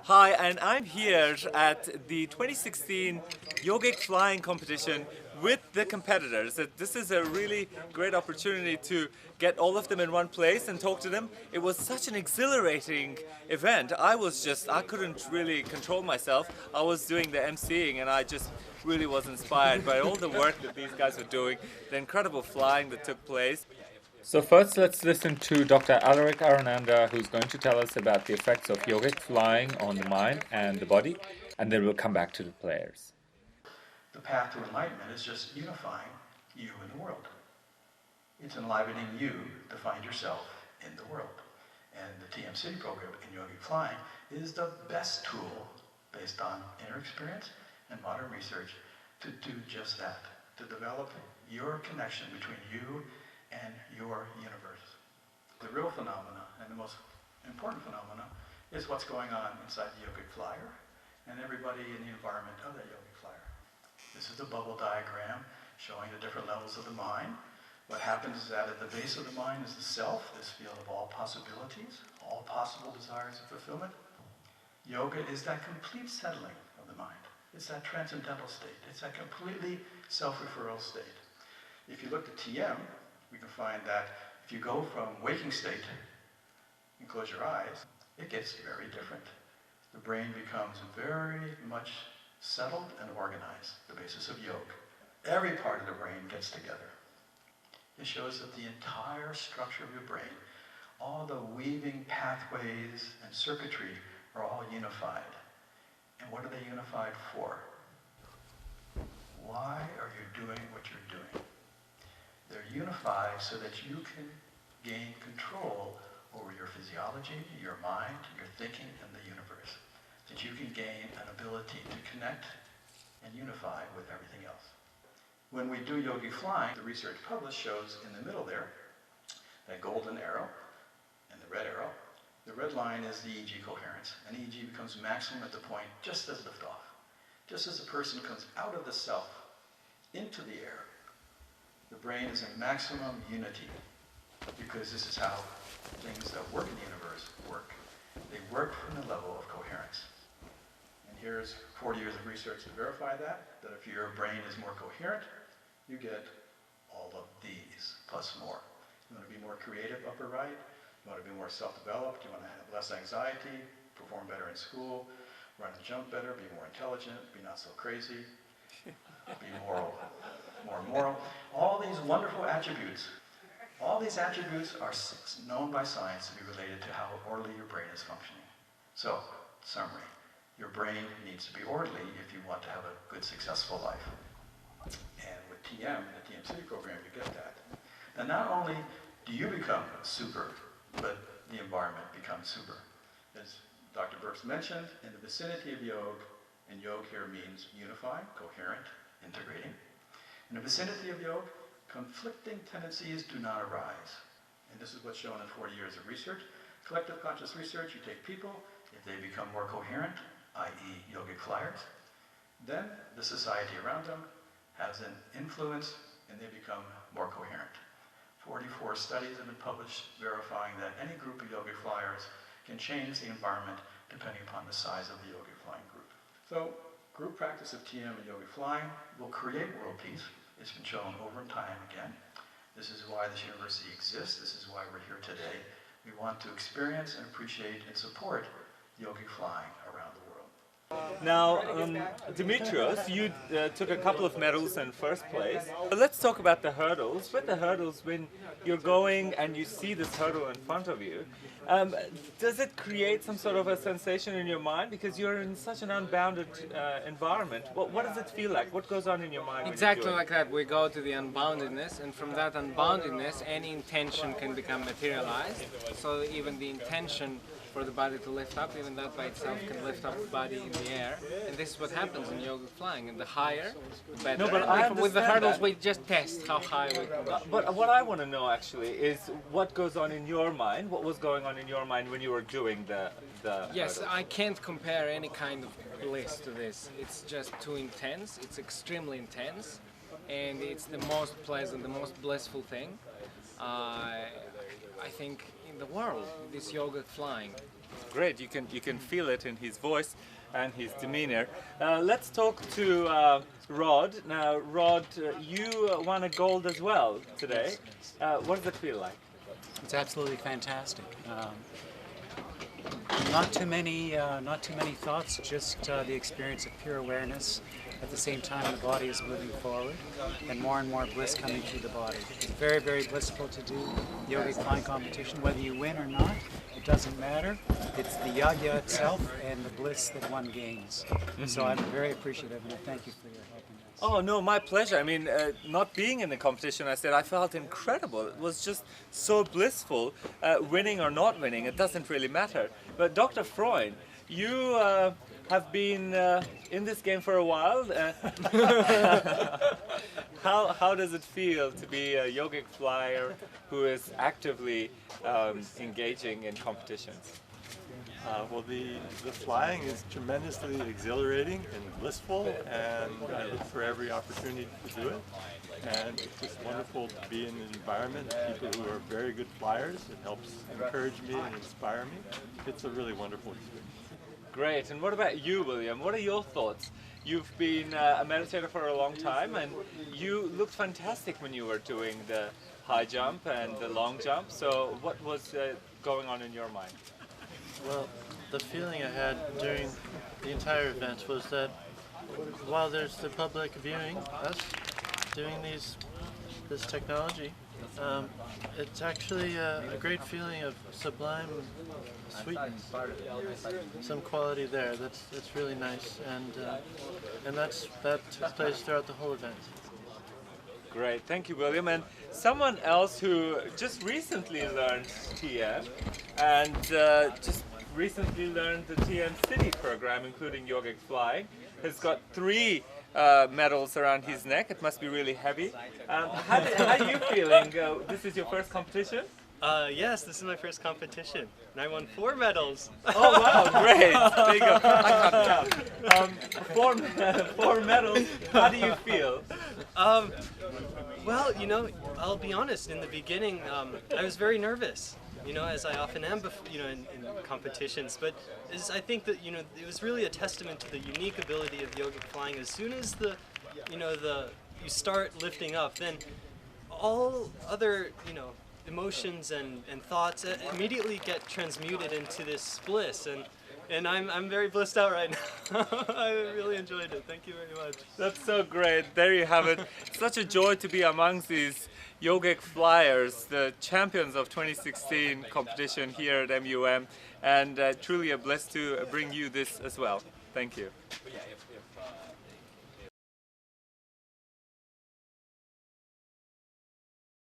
Hi, and I'm here at the 2016 Yogic Flying competition with the competitors. This is a really great opportunity to get all of them in one place and talk to them. It was such an exhilarating event. I couldn't really control myself. I was doing the emceeing and I just really was inspired by all the work that these guys were doing, the incredible flying that took place. So first, let's listen to Dr. Alaric Arananda, who's going to tell us about the effects of yogic flying on the mind and the body, and then we'll come back to the players. The path to enlightenment is just unifying you and the world. It's enlivening you to find yourself in the world. And the TM-Sidhi program in Yogic Flying is the best tool based on inner experience and modern research to do just that, to develop your connection between you and your universe. The real phenomena, and the most important phenomena, is what's going on inside the Yogic Flyer and everybody in the environment of that Yogic Flyer. This is a bubble diagram showing the different levels of the mind. What happens is that at the base of the mind is the self, this field of all possibilities, all possible desires of fulfillment. Yoga is that complete settling of the mind. It's that transcendental state. It's that completely self-referral state. If you look at TM, we can find that if you go from waking state and close your eyes, it gets very different. The brain becomes very much settled and organized, the basis of yoga. Every part of the brain gets together. It shows that the entire structure of your brain, all the weaving pathways and circuitry are all unified. And what are they unified for? Why are you doing what you're doing? They're unified so that you can gain control over your physiology, your mind, your thinking, and the universe. That you can gain an ability to connect and unify with everything else. When we do Yogic Flying, the research published shows in the middle there, that golden arrow and the red arrow. The red line is the EEG coherence, and EEG becomes maximum at the point just as liftoff. Just as a person comes out of the self into the air, the brain is in maximum unity, because this is how things that work in the universe work. They work from the level of coherence. And here's 40 years of research to verify that if your brain is more coherent, you get all of these, plus more. You want to be more creative, upper right. You want to be more self-developed. You want to have less anxiety, perform better in school, run and jump better, be more intelligent, be not so crazy, be moral, more moral. All these wonderful attributes. All these attributes are known by science to be related to how orderly your brain is functioning. So, summary. Your brain needs to be orderly if you want to have a good, successful life. And with TM, the TM-Sidhi program, you get that. And not only do you become super, but the environment becomes super. As Dr. Burks mentioned, in the vicinity of yoga, and yoga here means unifying, coherent, integrating. In the vicinity of yoga, conflicting tendencies do not arise. And this is what's shown in 40 years of research. Collective conscious research, you take people, if they become more coherent, i.e. yogic flyers, then the society around them has an influence and they become more coherent. 44 studies have been published verifying that any group of yogic flyers can change the environment depending upon the size of the yogic flying group. So, group practice of TM and yogic flying will create world peace. It's been shown over and time again. This is why this university exists. This is why we're here today. We want to experience and appreciate and support yogic flying around the world. Now, Dimitrios, you took a couple of medals in first place. But let's talk about the hurdles. With the hurdles, when you're going and you see this hurdle in front of you, does it create some sort of a sensation in your mind? Because you're in such an unbounded environment. What does it feel like? What goes on in your mind? Exactly like that. We go to the unboundedness, and from that unboundedness, any intention can become materialized. So even the intention for the body to lift up, even that by itself can lift up the body in the air. And this is what happens in yogic flying. And the higher, the better. No, but with the hurdles, we just test how high we can go. But what I want to know actually is what goes on in your mind. What was going on in your mind when you were doing the Yes, hurdles? I can't compare any kind of bliss to this. It's just too intense. It's extremely intense. And it's the most pleasant, the most blissful thing. I think in the world, this yogic flying. Great, you can feel it in his voice and his demeanor. Let's talk to Rod. Now, Rod, you won a gold as well today. What does it feel like? It's absolutely fantastic. Not too many thoughts, just the experience of pure awareness. At the same time, the body is moving forward, and more bliss coming through the body. It's very, very blissful to do the Yogic Flying competition. Whether you win or not, it doesn't matter. It's the yagya itself and the bliss that one gains. So I'm very appreciative, and I thank you for your help in this. Oh no, my pleasure. I mean, not being in the competition, I said I felt incredible. It was just so blissful. Winning or not winning, it doesn't really matter. But Dr. Freund, you have been in this game for a while. How does it feel to be a yogic flyer who is actively engaging in competitions? Well, the flying is tremendously exhilarating and blissful, and I look for every opportunity to do it. And it's just wonderful to be in an environment of people who are very good flyers. It helps encourage me and inspire me. It's a really wonderful experience. Great. And what about you, William? What are your thoughts? You've been a meditator for a long time, and you looked fantastic when you were doing the high jump and the long jump. So what was going on in your mind? Well, the feeling I had during the entire event was that while there's the public viewing us doing this technology, it's actually a great feeling of sublime sweetness, some quality there. That's really nice, and that took place throughout the whole event. Great, thank you, William. And someone else who just recently learned TM and just recently learned the TM-Sidhi program, including Yogic Flying, has got 3 medals around his neck. It must be really heavy. How are you feeling? This is your first competition? Yes, this is my first competition, and I won 4 medals. Oh wow, great! There you go. I can't count. 4 medals. How do you feel? Well, you know, I'll be honest. In the beginning, I was very nervous. You know, as I often am, in competitions. But I think that it was really a testament to the unique ability of yogic flying. As soon as you start lifting up, then all other emotions and thoughts immediately get transmuted into this bliss, and I'm very blissed out right now. I really enjoyed it. Thank you very much. That's so great. There you have it. It's such a joy to be amongst these yogic flyers, the champions of 2016 competition here at MUM, and truly a bliss to bring you this as well. Thank you.